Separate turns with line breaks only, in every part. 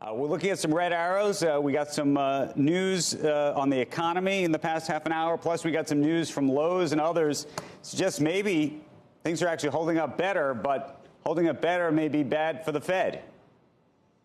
We're looking at some red arrows. We got some news on the economy in the past half an hour. Plus, we got some news from Lowe's and others. Suggests maybe things are actually holding up better, but holding up better may be bad for the Fed.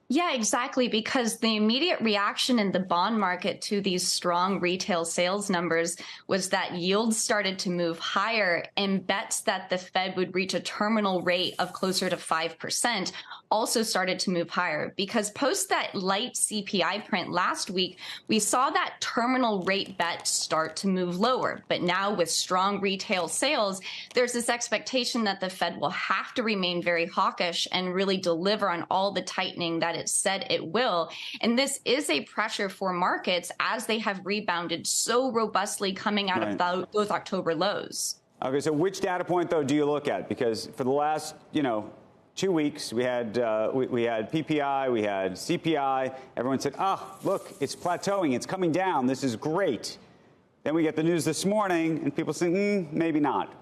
Yeah, exactly, because the immediate reaction in the bond market to these strong retail sales numbers was that yields started to move higher, and bets that the Fed would reach a terminal rate of closer to 5% also started to move higher. Because post that light CPI print last week, we saw that terminal rate bet start to move lower. But now with strong retail sales, there's this expectation that the Fed will have to remain very hawkish and really deliver on all the tightening that it said it will. And this is a pressure for markets as they have rebounded so robustly coming out of those October lows.
Okay, so which data point, though, do you look at? Because for the last, 2 weeks, we had PPI, we had CPI. Everyone said, look, it's plateauing. It's coming down. This is great. Then we get the news this morning, and people say, maybe not.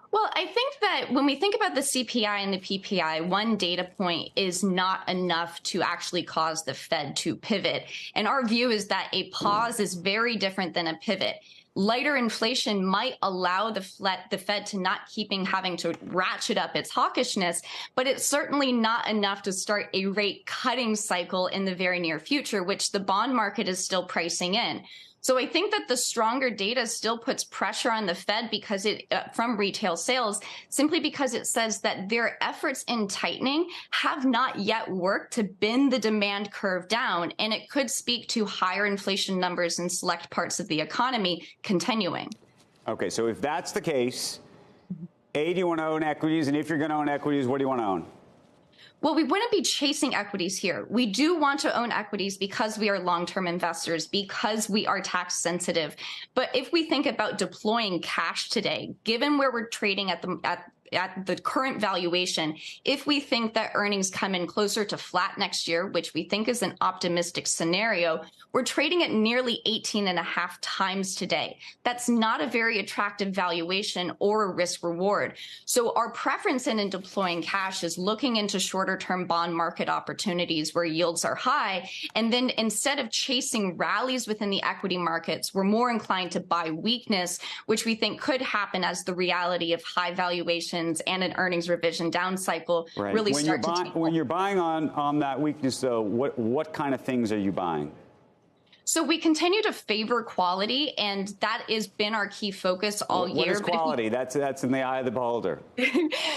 Well, I think that when we think about the CPI and the PPI, one data point is not enough to actually cause the Fed to pivot. And our view is that a pause is very different than a pivot. Lighter inflation might allow the Fed to not having to ratchet up its hawkishness, but it's certainly not enough to start a rate cutting cycle in the very near future, which the bond market is still pricing in. So I think that the stronger data still puts pressure on the Fed because from retail sales, simply because it says that their efforts in tightening have not yet worked to bend the demand curve down. And it could speak to higher inflation numbers in select parts of the economy continuing.
Okay, so if that's the case, do you want to own equities? And if you're going to own equities, what do you want to own?
Well, we wouldn't be chasing equities here. We do want to own equities because we are long-term investors, because we are tax sensitive. But if we think about deploying cash today, given where we're trading at the current valuation, if we think that earnings come in closer to flat next year, which we think is an optimistic scenario, we're trading at nearly 18.5 times today. That's not a very attractive valuation or a risk reward. So our preference in deploying cash is looking into shorter term bond market opportunities where yields are high. And then instead of chasing rallies within the equity markets, we're more inclined to buy weakness, which we think could happen as the reality of high valuations and an earnings revision down cycle really start to take.
When you're buying on that weakness, though, what kind of things are you buying?
So we continue to favor quality, and that has been our key focus all year.
What is quality? That's in the eye of the beholder.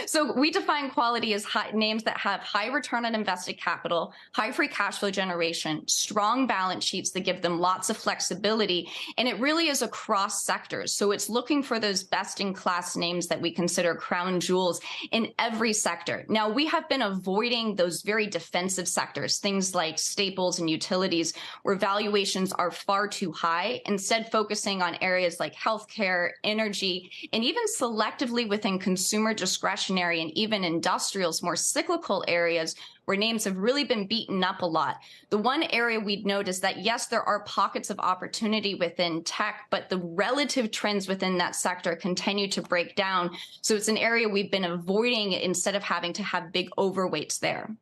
So we define quality as names that have high return on invested capital, high free cash flow generation, strong balance sheets that give them lots of flexibility, and it really is across sectors. So it's looking for those best-in-class names that we consider crown jewels in every sector. Now, we have been avoiding those very defensive sectors, things like staples and utilities, where valuations are far too high, instead focusing on areas like healthcare, energy, and even selectively within consumer discretionary and even industrials, more cyclical areas where names have really been beaten up a lot. The one area we'd note is that, yes, there are pockets of opportunity within tech, but the relative trends within that sector continue to break down. So it's an area we've been avoiding instead of having to have big overweights there.